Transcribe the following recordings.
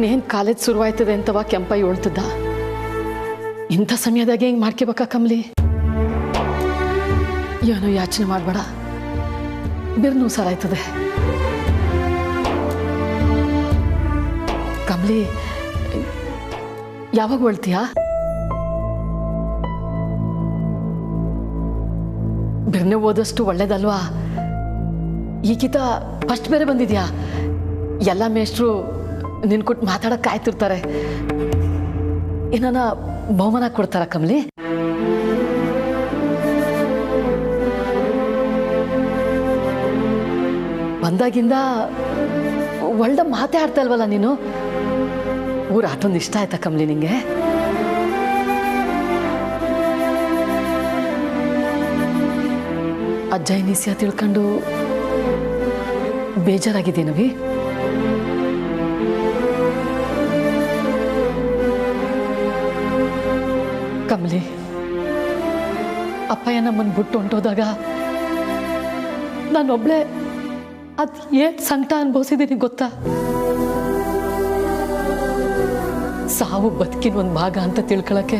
ಇನ್ನೇನು ಕಾಲೇಜ್ ಶುರುವಾಯ್ತದೆ ಅಂತವ ಕೆಂಪ ಹೇಳ್ತಿದ್ದ. ಇಂಥ ಸಮಯದಾಗೆ ಹಿಂಗೆ ಮಾಡ್ಕೋಬೇಕಾ ಕಮಲಿ? ಏನೋ ಯಾಚನೆ ಮಾಡಬೇಡ, ಬಿರ್ನು ಸರಾಯ್ತದೆ. ಕಮಲಿ, ಯಾವಾಗ ಹೊಳ್ತೀಯಾ? ಬಿರ್ನೆ ಓದಷ್ಟು ಒಳ್ಳೇದಲ್ವಾ? ಈಗಿತ ಫಸ್ಟ್ ಬೇರೆ ಬಂದಿದ್ಯಾ. ಎಲ್ಲ ಮೇಷ್ಟ್ರು ನಿನ್ ಕೊಟ್ಟು ಮಾತಾಡಕ್ಕೆ ಕಾಯ್ತಿರ್ತಾರೆ. ಏನಾನ ಬಹುಮಾನ ಕೊಡ್ತಾರ ಕಮಲಿ? ಬಂದಾಗಿಂದ ಒಳ್ಳೆ ಮಾತೇ ಆಡ್ತಾ ಇಲ್ವಲ್ಲ ನೀನು. ಊರ ಅಷ್ಟೊಂದು ಇಷ್ಟ ಆಯ್ತಾ ಕಮಲಿ ನಿಂಗೆ? ಅಜ್ಜ ನಿಸ್ಯ ತಿಳ್ಕೊಂಡು ಬೇಜಾರಾಗಿದ್ದೀನವಿ. ಕಮಲಿ, ಅಪ್ಪಯ್ಯ ನಮ್ಮನ್ನು ಬಿಟ್ಟು ಹೊಂಟೋದಾಗ ನಾನೊಬ್ಳೆ ಅದು ಏನ್ ಸಂಕಟ ಅನುಭವಿಸಿದ್ದೀನಿ ಗೊತ್ತಾ? ಸಾವು ಬದುಕಿನ ಒಂದು ಭಾಗ ಅಂತ ತಿಳ್ಕೊಳಕ್ಕೆ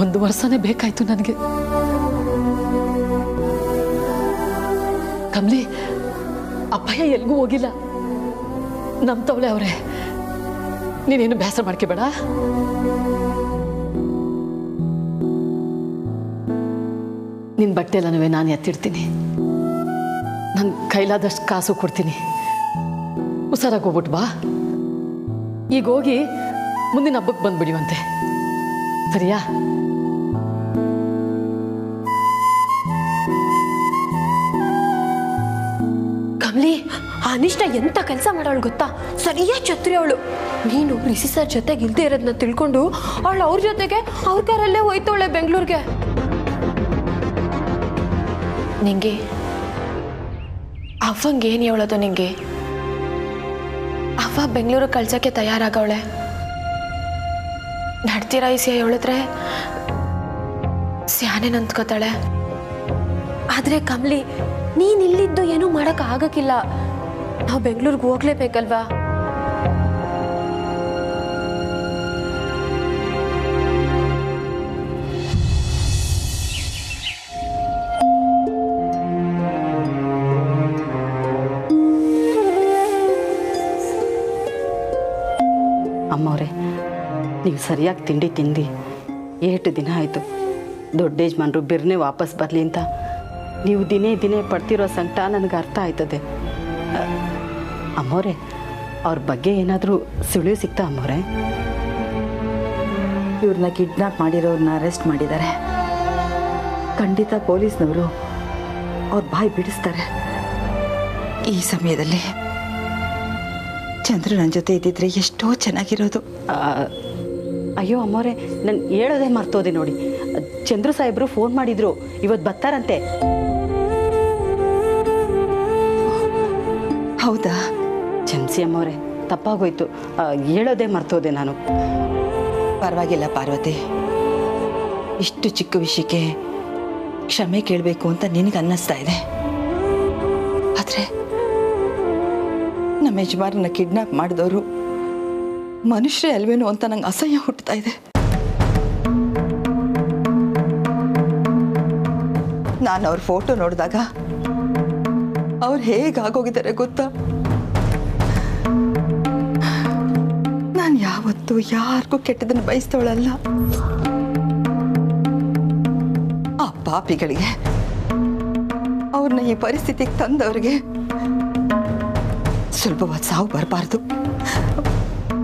1 ವರ್ಷನೇ ಬೇಕಾಯ್ತು ನನಗೆ. ಕಮಲಿ, ಅಪ್ಪಯ್ಯ ಎಲ್ಗೂ ಹೋಗಿಲ್ಲ, ನಮ್ಮ ತವಳೆ ಅವ್ರೆ. ನೀನೇನು ಬೇಸರ ಮಾಡ್ಕೋಬೇಡ. ನಿನ್ನ ಬಟ್ಟೆ ಎಲ್ಲನೂ ನಾನು ಎತ್ತಿಡ್ತೀನಿ. ನನ್ನ ಕೈಲಾದಷ್ಟು ಕಾಸು ಕೊಡ್ತೀನಿ. ಹುಷಾರಾಗಿ ಹೋಗ್ಬಿಟ್ಟು ಬಾ. ಈಗ ಹೋಗಿ ಮುಂದಿನ ಹಬ್ಬಕ್ಕೆ ಬಂದ್ಬಿಡಿವಂತೆ, ಸರಿಯಾ? ಕಮಲಿ, ಅನಿಷ್ಟ ಎಂತ ಕೆಲಸ ಮಾಡೋಳು ಗೊತ್ತಾ? ಸರಿಯಾ ಛತ್ರಿ ಅವಳು. ನೀನು ರಿಷಿ ಸರ್ ಜೊತೆಗೆ ಇಲ್ದೇ ಇರೋದನ್ನ ತಿಳ್ಕೊಂಡು ಅವಳು ಅವ್ರ ಜೊತೆಗೆ ಅವ್ರ ಕಾರಲ್ಲೇ ಹೋಯ್ತವಳೆ ಬೆಂಗಳೂರಿಗೆ. ನಿಂಗೆ ಅವ್ವಂಗೆ ಏನು ಹೇಳೋದು? ನಿಂಗೆ ಅವ್ವ ಬೆಂಗಳೂರು ಕಳ್ಸೋಕ್ಕೆ ತಯಾರಾಗವಳೆ. ನಡ್ತೀರಾ ಈ ಸಿಯ ಹೇಳಿದ್ರೆ ಸ್ಯಾನೆ ನಂತ್ಕೋತಾಳೆ. ಆದರೆ ಕಮಲಿ, ನೀನು ಇಲ್ಲಿದ್ದು ಏನೂ ಮಾಡೋಕೆ ಆಗಕ್ಕಿಲ್ಲ. ನಾವು ಬೆಂಗಳೂರಿಗೆ ಹೋಗ್ಲೇಬೇಕಲ್ವಾ? ಅಮ್ಮವ್ರೆ, ನೀವು ಸರಿಯಾಗಿ ತಿಂಡಿ ತಿಂದು 8 ದಿನ ಆಯಿತು. ದೊಡ್ಡ ಯಜಮಾನ್ರು ಬಿರ್ನೆ ವಾಪಸ್ ಬರಲಿ ಅಂತ ನೀವು ದಿನೇ ದಿನೇ ಪಡ್ತಿರೋ ಸಂಕಟ ನನಗೆ ಅರ್ಥ ಆಯ್ತದೆ. ಅಮ್ಮವ್ರೆ, ಅವ್ರ ಬಗ್ಗೆ ಏನಾದರೂ ಸುಳಿವು ಸಿಗ್ತಾ ಅಮ್ಮವ್ರೆ? ಇವ್ರನ್ನ ಕಿಡ್ನಾಪ್ ಮಾಡಿರೋರನ್ನ ಅರೆಸ್ಟ್ ಮಾಡಿದ್ದಾರೆ. ಖಂಡಿತ ಪೊಲೀಸ್ನವರು ಅವ್ರ ಬಾಯಿ ಬಿಡಿಸ್ತಾರೆ. ಈ ಸಮಯದಲ್ಲಿ ಚಂದ್ರು ನನ್ನ ಜೊತೆ ಇದ್ದಿದ್ರೆ ಎಷ್ಟೋ ಚೆನ್ನಾಗಿರೋದು. ಅಯ್ಯೋ ಅಮ್ಮವ್ರೆ, ನಾನು ಹೇಳೋದೇ ಮರ್ತೋದೆ ನೋಡಿ. ಚಂದ್ರು ಸಾಹೇಬರು ಫೋನ್ ಮಾಡಿದ್ರು, ಇವತ್ತು ಬರ್ತಾರಂತೆ. ಹೌದಾ? ಕ್ಷಮಿಸಿ ಅಮ್ಮವ್ರೆ, ತಪ್ಪಾಗೋಯ್ತು, ಹೇಳೋದೇ ಮರ್ತೋದೆ ನಾನು. ಪರವಾಗಿಲ್ಲ ಪಾರ್ವತಿ, ಇಷ್ಟು ಚಿಕ್ಕ ವಿಷಯಕ್ಕೆ ಕ್ಷಮೆ ಕೇಳಬೇಕು ಅಂತ ನಿನಗೆ ಅನ್ನಿಸ್ತಾ ಇದೆ. ಆದರೆ ನಮ್ಮ ಯಜಮಾನರನ್ನ ಕಿಡ್ನಾಪ್ ಮಾಡಿದವರು ಮನುಷ್ಯರೇ ಅಲ್ವೇನೋ ಅಂತ ನಂಗೆ ಅಸಹ್ಯ ಹುಟ್ಟುತ್ತಾ ಇದೆ. ನಾನು ಅವ್ರ ಫೋಟೋ ನೋಡಿದಾಗ ಅವ್ರು ಹೇಗಾಗೋಗಿದ್ದಾರೆ ಗೊತ್ತಾ? ನಾನು ಯಾವತ್ತೂ ಯಾರಿಗೂ ಕೆಟ್ಟದನ್ನು ಬಯಸ್ತವಳಲ್ಲ. ಆ ಪಾಪಿಗಳಿಗೆ, ಅವ್ರನ್ನ ಈ ಪರಿಸ್ಥಿತಿಗೆ ತಂದವ್ರಿಗೆ ಸುಲಭವಾದ ಸಾವು ಬರಬಾರ್ದು.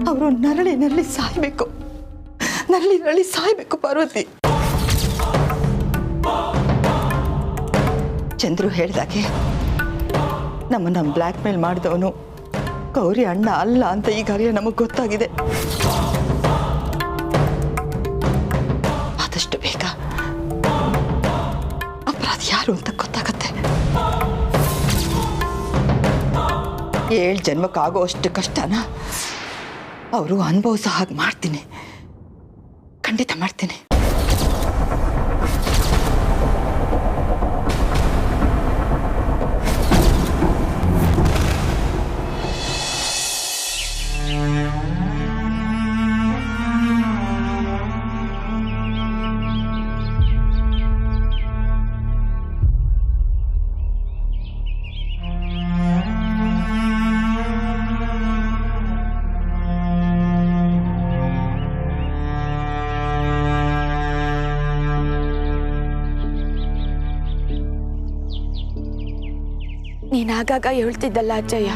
ಅವರು ನರಳಿ ಸಾಯ್ಬೇಕು, ನರಳಿ ಸಾಯ್ಬೇಕು ಪಾರ್ವತಿ. ಚಂದ್ರು ಹೇಳ್ದಾಗೆ ನಮ್ಮನ್ನ ಬ್ಲ್ಯಾಕ್ ಮೇಲ್ ಮಾಡಿದವನು ಗೌರಿ ಅಣ್ಣ ಅಲ್ಲ ಅಂತ ಈಗಾಗಲೇ ನಮಗೆ ಗೊತ್ತಾಗಿದೆ. ಆದಷ್ಟು ಬೇಗ ಅಪರಾಧ ಯಾರು ಅಂತ ಗೊತ್ತಾಗತ್ತೆ. 7 ಜನ್ಮಕ್ಕಾಗೋ ಅಷ್ಟು ಕಷ್ಟನ ಅವರು ಅನುಭವಿಸೋ ಹಾಗೆ ಮಾಡ್ತೀನಿ, ಖಂಡಿತ ಮಾಡ್ತೀನಿ. ನೀನ್ ಆಗಾಗ ಹೇಳ್ತಿದ್ದಲ್ಲ ಅಜ್ಜಯ್ಯ,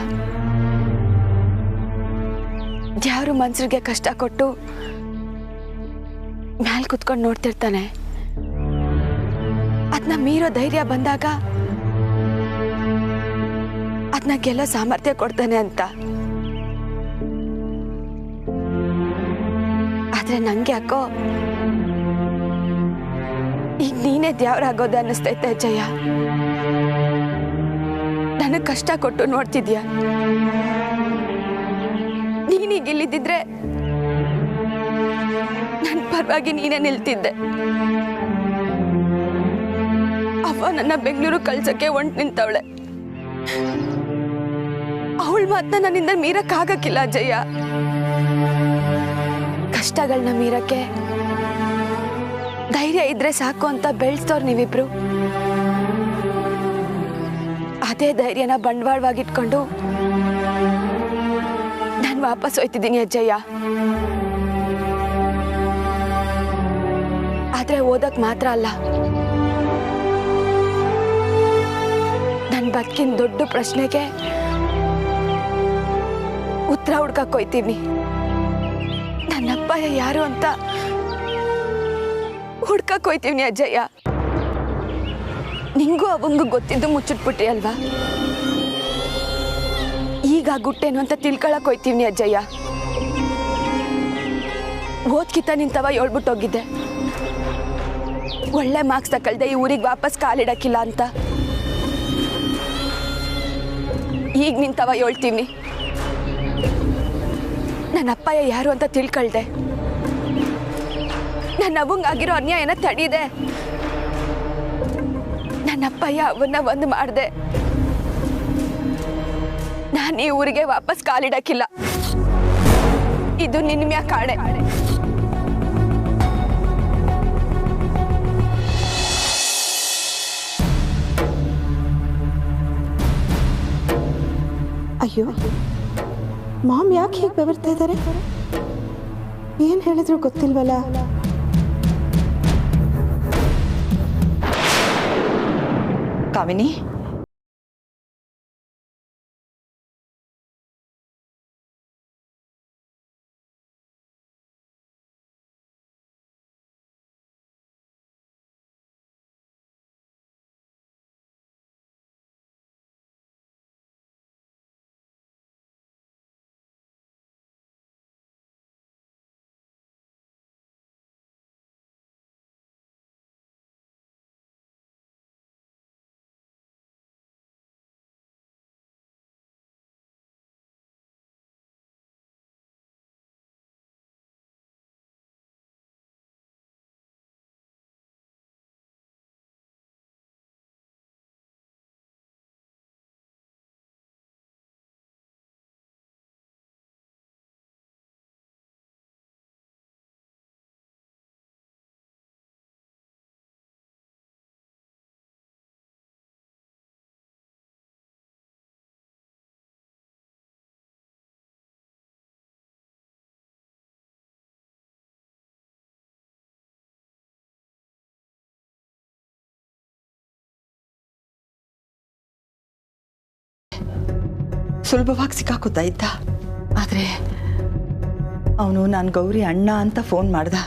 ಯಾರು ಮನ್ಸರಿಗೆ ಕಷ್ಟ ಕೊಟ್ಟು ಮ್ಯಾಲ್ ಕುತ್ಕೊಂಡು ನೋಡ್ತಿರ್ತಾನೆ, ಅದನ್ನ ಮೀರೋ ಧೈರ್ಯ ಬಂದಾಗ ಅದನ್ನ ಗೆಲ್ಲೋ ಸಾಮರ್ಥ್ಯ ಕೊಡ್ತಾನೆ ಅಂತ. ಆದ್ರೆ ನಂಗೆ ಯಾಕೋ ಈಗ ನೀನೇ ದ್ಯಾವ್ರಾಗೋದೆ ಅನ್ನಿಸ್ತೈತೆ ಅಜ್ಜಯ್ಯ. ನನಗ್ ಕಷ್ಟ ಕೊಟ್ಟು ನೋಡ್ತಿದ್ಯಾ, ನೀನೀಗ ಇಲ್ಲಿದ್ದಿದ್ರೆ ನನ್ನ ಪರವಾಗಿ ನೀನೇ ನಿಲ್ತಿದ್ದೆ. ಅವ್ವ ನನ್ನ ಬೆಂಗಳೂರು ಕಳ್ಸಕ್ಕೆ ಹೊಂಟು ನಿಂತವಳೆ. ಅವಳ ಮಾತನ್ನ ನನ್ನಿಂದ ಮೀರಕ್ಕಾಗಕ್ಕಿಲ್ಲ ಅಜ್ಜಯ್ಯ. ಕಷ್ಟಗಳನ್ನ ಮೀರಕ್ಕೆ ಧೈರ್ಯ ಇದ್ರೆ ಸಾಕು ಅಂತ ಬೆಳೆಸ್ತವ್ರು ನೀವಿಬ್ರು. ಅದೇ ಧೈರ್ಯನ ಬಂಡವಾಳವಾಗಿಟ್ಕೊಂಡು ನಾನು ವಾಪಸ್ ಹೋಯ್ತಿದ್ದೀನಿ ಅಜ್ಜಯ್ಯ. ಆದ್ರೆ ಓದಕ್ ಮಾತ್ರ ಅಲ್ಲ, ನನ್ನ ಬದುಕಿನ ದೊಡ್ಡ ಪ್ರಶ್ನೆಗೆ ಉತ್ತರ ಹುಡ್ಕಕ್ ಹೋಯ್ತೀನಿ. ನನ್ನಪ್ಪ ಯಾರು ಅಂತ ಹುಡ್ಕಕ್ ಹೋಯ್ತೀವಿ ಅಜ್ಜಯ್ಯ. ನಿಂಗೂ ಅವಂಗೂ ಗೊತ್ತಿದ್ದು ಮುಚ್ಚಿಟ್ಬಿಟ್ಟಿ ಅಲ್ವಾ, ಈಗ ಗುಟ್ಟೇನು ಅಂತ ತಿಳ್ಕೊಳಕ್ ಹೋಯ್ತೀವಿ ಅಜ್ಜಯ್ಯ. ಓದ್ಕಿತ ನಿಂತವ ಹೇಳ್ಬಿಟ್ಟೋಗಿದ್ದೆ, ಒಳ್ಳೆ ಮಾರ್ಕ್ಸ್ ತಕೊಳ್ದೆ ಈ ಊರಿಗೆ ವಾಪಸ್ ಕಾಲಿಡಕ್ಕಿಲ್ಲ ಅಂತ. ಈಗ ನಿಂತವ ಹೇಳ್ತೀವಿ, ನನ್ನ ಅಪ್ಪಯ್ಯ ಯಾರು ಅಂತ ತಿಳ್ಕೊಳ್ದೆ, ನನ್ನ ಅವಂಗಾಗಿರೋ ಅನ್ಯಾಯನ ತಡೀದೆ, ನನ್ನ ಅಪ್ಪಯ್ಯ ಅವನ್ನ ಒಂದು ಮಾಡ್ದೆ. ನಾನು ಈ ಊರಿಗೆ ವಾಪಸ್ ಕಾಲಿಡಕ್ಕಿಲ್ಲ. ಇದು ನಿನ್ನ ಮ್ಯಾ ಕಾಣೆ. ಅಯ್ಯೋ, ಮಾಮ್ ಯಾಕೆ ಹೀಗೆ ಬೆವರ್ತಾ ಇದ್ದಾರೆ? ಏನು ಹೇಳಿದ್ರು ಗೊತ್ತಿಲ್ವಲ್ಲ. ಕಾಮಿನಿ, ಸುಲಭವಾಗಿ ಸಿಕ್ಕಾಕೋತಾ ಇದ್ದ. ಆದರೆ ಅವನು ನಾನು ಗೌರಿ ಅಣ್ಣ ಅಂತ ಫೋನ್ ಮಾಡ್ದ.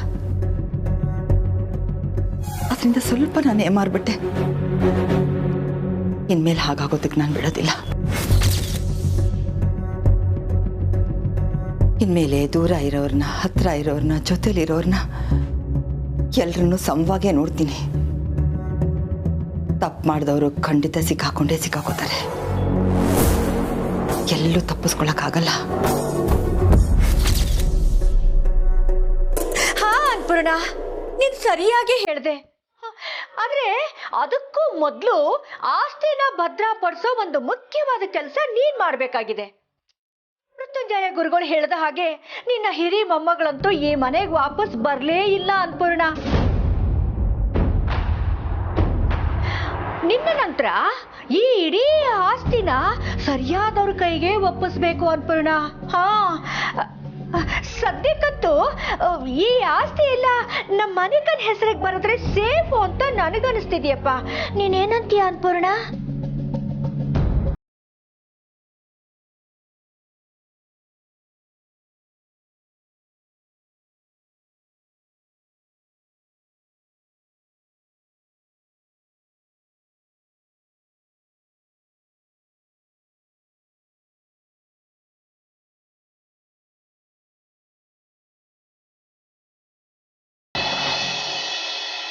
ಅದರಿಂದ ಸ್ವಲ್ಪ ನಾನು ಏಮಾರ್ಬಿಟ್ಟೆ. ಇನ್ಮೇಲೆ ಹಾಗಾಗೋದಕ್ಕೆ ನಾನು ಬಿಡೋದಿಲ್ಲ. ಇನ್ಮೇಲೆ ದೂರ ಇರೋರನ್ನ, ಹತ್ರ ಇರೋರನ್ನ, ಜೊತೆಲಿರೋರನ್ನ ಎಲ್ರನ್ನೂ ಸಮವಾಗೇ ನೋಡ್ತೀನಿ. ತಪ್ಪು ಮಾಡಿದವರು ಖಂಡಿತ ಸಿಕ್ಕಾಕೋತಾರೆ. ಎಲ್ಲೂ ತಪ್ಪಿಸ್ಕೊಳಕ್ಕಾಗಲ್ಲ. ಹಾ ಅನ್ಪೂರ್ಣ, ನೀನ್ ಸರಿಯಾಗಿ ಹೇಳ್ದೆ. ಆದ್ರೆ ಅದಕ್ಕೂ ಮೊದಲು ಆಸ್ತಿನ ಭದ್ರಪಡಿಸೋ ಒಂದು ಮುಖ್ಯವಾದ ಕೆಲಸ ನೀನ್ ಮಾಡ್ಬೇಕಾಗಿದೆ. ಮೃತ್ಯುಂಜಯ ಗುರುಗಳು ಹೇಳ್ದ ಹಾಗೆ ನಿನ್ನ ಹಿರಿ ಮೊಮ್ಮಗಳಂತೂ ಈ ಮನೆಗೆ ವಾಪಸ್ ಬರ್ಲೇ ಇಲ್ಲ ಅನ್ಪೂರ್ಣ. ನಿನ್ನ ನಂತರ ಈ ಇಡೀ ಆಸ್ತಿನ ಸರಿಯಾದವ್ರ ಕೈಗೆ ಒಪ್ಪಿಸ್ಬೇಕು ಅನ್ಪೂರ್ಣ. ಹಾ, ಸದ್ಯಕ್ಕಂತೂ ಈ ಆಸ್ತಿ ಎಲ್ಲ ನಮ್ಮ ಮನೆಕನ್ ಹೆಸರಿಗೆ ಬರೆದ್ರೆ ಸೇಫು ಅಂತ ನನಗನ್ನಿಸ್ತಿದ್ಯಪ್ಪ. ನೀನೇನಂತೀಯ ಅನ್ಪೂರ್ಣ?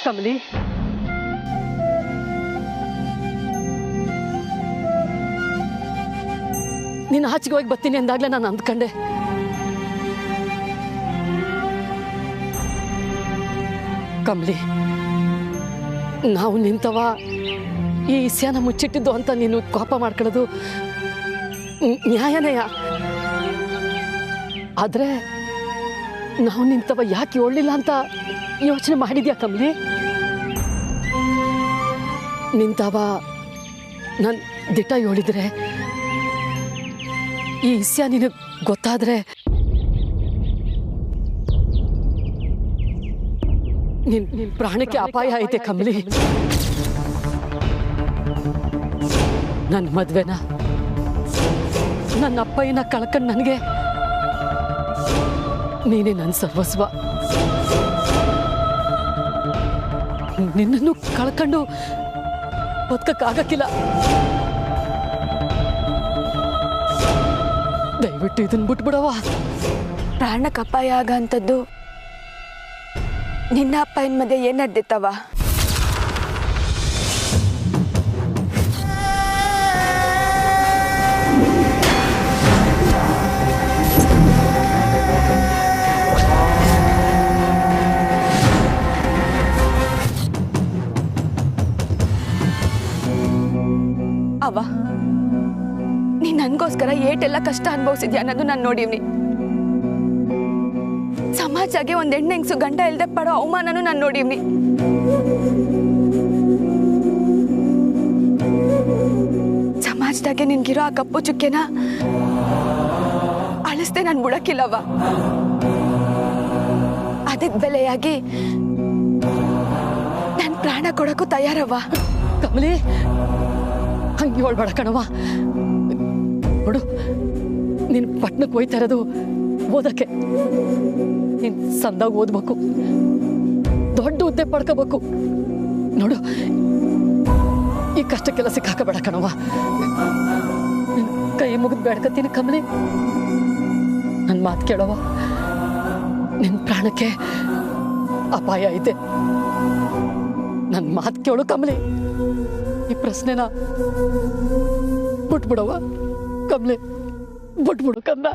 ಕಮಲಿ, ನೀನು ಆಚೆಗೆ ಹೋಗಿ ಬರ್ತೀನಿ ಅಂದಾಗಲೇ ನಾನು ಅಂದ್ಕೊಂಡೆ. ಕಮಲಿ, ನಾವು ನಿಂತವ ಈ ಇಸ್ಯಾನ ಮುಚ್ಚಿಟ್ಟಿದ್ದು ಅಂತ ನೀನು ಕೋಪ ಮಾಡ್ಕೊಳ್ಳೋದು ನ್ಯಾಯನೇಯ. ಆದ್ರೆ ನಾವು ನಿಂತವ ಯಾಕೆ ಒಳ್ಳಿಲ್ಲ ಅಂತ ಯೋಚನೆ ಮಾಡಿದ್ಯಾ ಕಮಲಿ? ನಿಂತವ ನಾನು ದಿಟ ಹೇಳಿದ್ರೆ ಈ ಇಸ್ಯ ನಿನಗೆ ಗೊತ್ತಾದ್ರೆ ನಿನ್ ಪ್ರಾಣಕ್ಕೆ ಅಪಾಯ ಐತೆ ಕಮಲಿ. ನನ್ನ ಮದ್ವೆನ ನನ್ನ ಅಪ್ಪಯ್ಯನ ಕಳ್ಕೊಂಡು ನನಗೆ ನೀನೇ ನನ್ನ ಸರ್ವಸ್ವ. ನಿನ್ನನ್ನು ಕಳ್ಕೊಂಡು ಬದುಕಕ್ಕಾಗಕ್ಕಿಲ್ಲ. ದಯವಿಟ್ಟು ಇದನ್ನ ಬಿಟ್ಬಿಡವ. ಪ್ರಾಣಕ್ಕೆ ಅಪಾಯ ಆಗಂಥದ್ದು ನಿನ್ನ ಅಪ್ಪನ ಮಧ್ಯೆ ಏನು ನಡೆದಿತ್ತವ? ಅವ ನೀನ್ ನನ್ಗೋಸ್ಕರ ಏಟೆಲ್ಲ ಕಷ್ಟ ಅನುಭವಿಸಿದ್ಯಾ ಅನ್ನೋದು ನಾನು ನೋಡಿವ್ನಿ. ಸಮಾಜಾಗೆ ಒಂದ್ ಹೆಣ್ಣೆಂಗ್ಸು ಗಂಡ ಇಲ್ದೆ ಪಡೋ ಅವಮಾನನೂ ನಾನು ನೋಡಿವ್ನಿ. ಸಮಾಜದಾಗೆ ನಿನ್ಗಿರೋ ಆ ಕಪ್ಪು ಚುಕ್ಕೆನ ಅಳಿಸ್ದೆ ನಾನು ಬಿಡಕ್ಕಿಲ್ಲವ. ಅದಕ್ ಬೆಲೆಯಾಗಿ ನನ್ ಪ್ರಾಣ ಕೊಡಕ್ಕೂ ತಯಾರವ. ಕಮಲಿ, ಹಂಗೆ ಹೇಳ್ಬೇಡ ಕಣವ. ನೋಡು, ನೀನು ಪಟ್ಟಣಕ್ಕೆ ಹೋಯ್ತಾ ಇರೋದು ಓದಕ್ಕೆ. ನೀನು ಸಂದಾಗ ಓದ್ಬೇಕು, ದೊಡ್ಡ ಹುದ್ದೆ ಪಡ್ಕೋಬೇಕು. ನೋಡು, ಈ ಕಷ್ಟಕ್ಕೆಲ್ಲ ಸಿಕ್ಕಾಕಬೇಡ ಕಣವ. ಕೈ ಮುಗಿದು ಬೇಡ್ಕತ್ತೀನಿ ಕಮಲಿ, ನನ್ನ ಮಾತು ಕೇಳವ. ನಿನ್ನ ಪ್ರಾಣಕ್ಕೆ ಅಪಾಯ ಐತೆ. ನನ್ನ ಮಾತು ಕೇಳು ಕಮಲಿ. ಈ ಪ್ರಶ್ನೆನ ಬಿಟ್ಬಿಡವ ಕಮಲೆ, ಬಿಟ್ಬಿಡು ಕಂದ.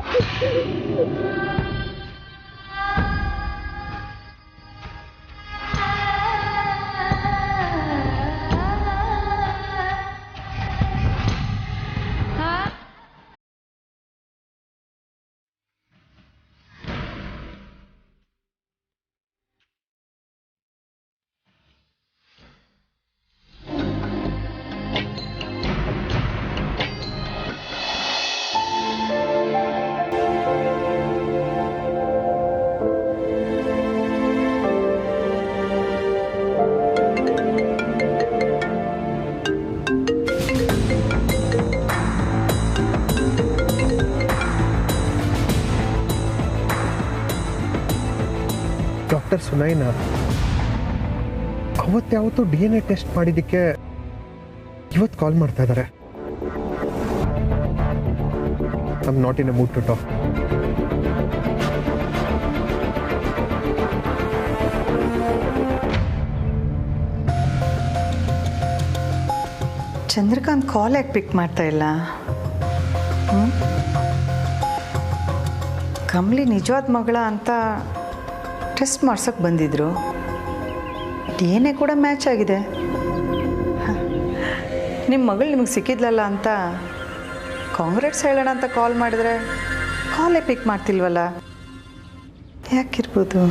ಡಾಕ್ಟರ್ ಸುನೈನಾ ಅವತ್ತಾವತ್ತು DNA ಟೆಸ್ಟ್ ಮಾಡಿದ್ದಕ್ಕೆ ಇವತ್ತು ಕಾಲ್ ಮಾಡ್ತಾ ಇದ್ದಾರೆ. I am not in a mood to talk. Chandrakant call ಯಾಕೆ ಪಿಕ್ ಮಾಡ್ತಾ ಇಲ್ಲ? ಕಮಲಿ ನಿಜವಾದ ಮಗಳ ಅಂತ ಟೆಸ್ಟ್ ಮಾಡ್ಸೋಕ್ಕೆ ಬಂದಿದ್ರು. DNA ಕೂಡ ಮ್ಯಾಚ್ ಆಗಿದೆ. ನಿಮ್ಮ ಮಗಳು ನಿಮಗೆ ಸಿಕ್ಕಿದ್ಲಲ್ಲ ಅಂತ ಕಾಂಗ್ರೆಟ್ಸ್ ಹೇಳೋಣ ಅಂತ ಕಾಲ್ ಮಾಡಿದ್ರೆ ಕಾಲೇ ಪಿಕ್ ಮಾಡ್ತಿಲ್ವಲ್ಲ, ಯಾಕಿರ್ಬೋದು?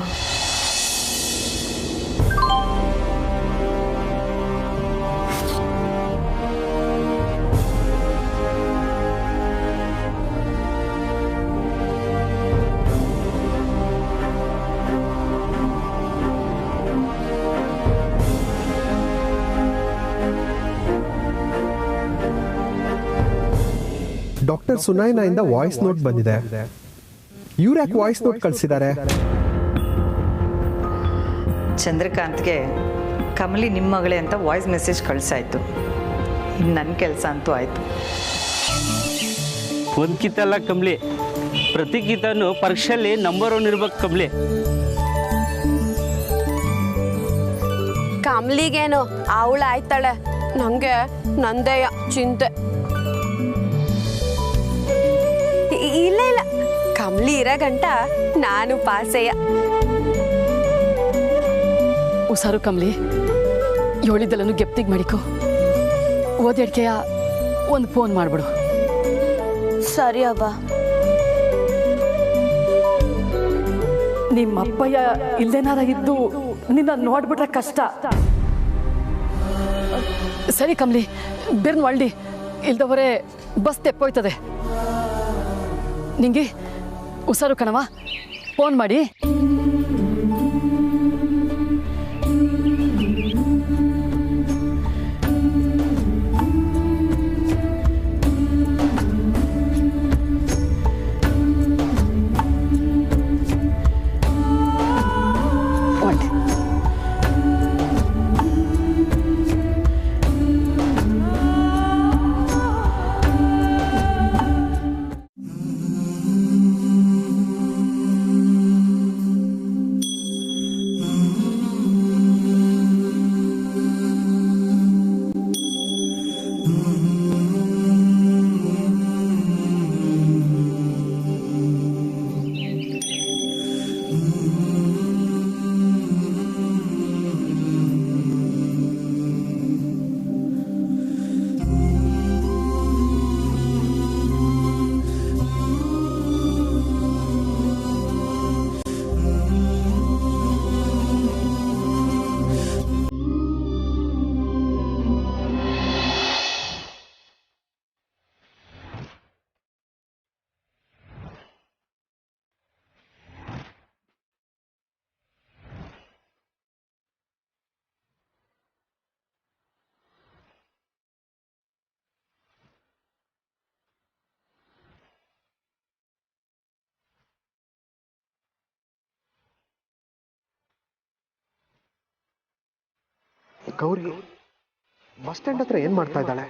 ಡಾಕ್ಟರ್ ಸುನೈನಾ ಇಂದ ವಾಯ್ಸ್ ನೋಟ್ ಬಂದಿದೆ. ಇವ್ರು ಯಾಕೆ ವಾಯ್ಸ್ ನೋಟ್ ಕಳಿಸಿದ್ದಾರೆ? ಚಂದ್ರಕಾಂತ್ಗೆ ಕಮಲಿ ನಿಮ್ಮ ಮಗಳೇ ಅಂತ ವಾಯ್ಸ್ ಮೆಸೇಜ್ ಕಳಿಸಾಯ್ತು. ಇನ್ನು ನನ್ನ ಕೆಲಸ ಅಂತೂ ಆಯಿತು. ಒಂದು ಕಿತ್ತಲ್ಲ ಕಮಲಿ, ಪ್ರತಿ ಕಿತ್ತನು ಪರೀಕ್ಷೆಯಲ್ಲಿ ನಂಬರ್ 1 ಇರ್ಬೇಕು ಕಮಲಿ. ಕಮ್ಲಿಗೇನು ಅವಳು ಆಯ್ತಾಳೆ, ನಂಗೆ ನಂದೇಯ ಚಿಂತೆ. ಇಲ್ಲ ಇಲ್ಲ, ಕಮ್ಲಿ ಇರೋ ಗಂಟ ನಾನು ಪಾಸೆಯ. ಹುಷಾರು ಕಮ್ಲಿ, ಹೇಳಿದ್ದೆಲ್ಲನು ಗೆಪ್ತಿಗೆ ಮಾಡಿಕೊ. ಓದಿಡ್ಕೆಯ ಒಂದು ಫೋನ್ ಮಾಡ್ಬಿಡು. ಸರಿ ಅವ್ವ. ನಿಮ್ಮ ಅಪ್ಪಯ್ಯ ಇಲ್ದೇನಾರ ಇದ್ದು ನಿನ್ನ ನೋಡ್ಬಿಟ್ರೆ ಕಷ್ಟ. ಸರಿ ಕಮ್ಲಿ, ಬಿರ್ನ್ ಒಳ್ಳಿ ಇಲ್ದವರೇ ಬಸ್ ತೆಪ್ಪೋಯ್ತದೆ. ನಿಂಗೆ ಹುಷಾರು ಕಣವ, ಫೋನ್ ಮಾಡಿ. ಗೌರಿ ಬಸ್ ಸ್ಟ್ಯಾಂಡ್ ಹತ್ರ ಏನ್ ಮಾಡ್ತಾ ಇದ್ದಾಳೆ?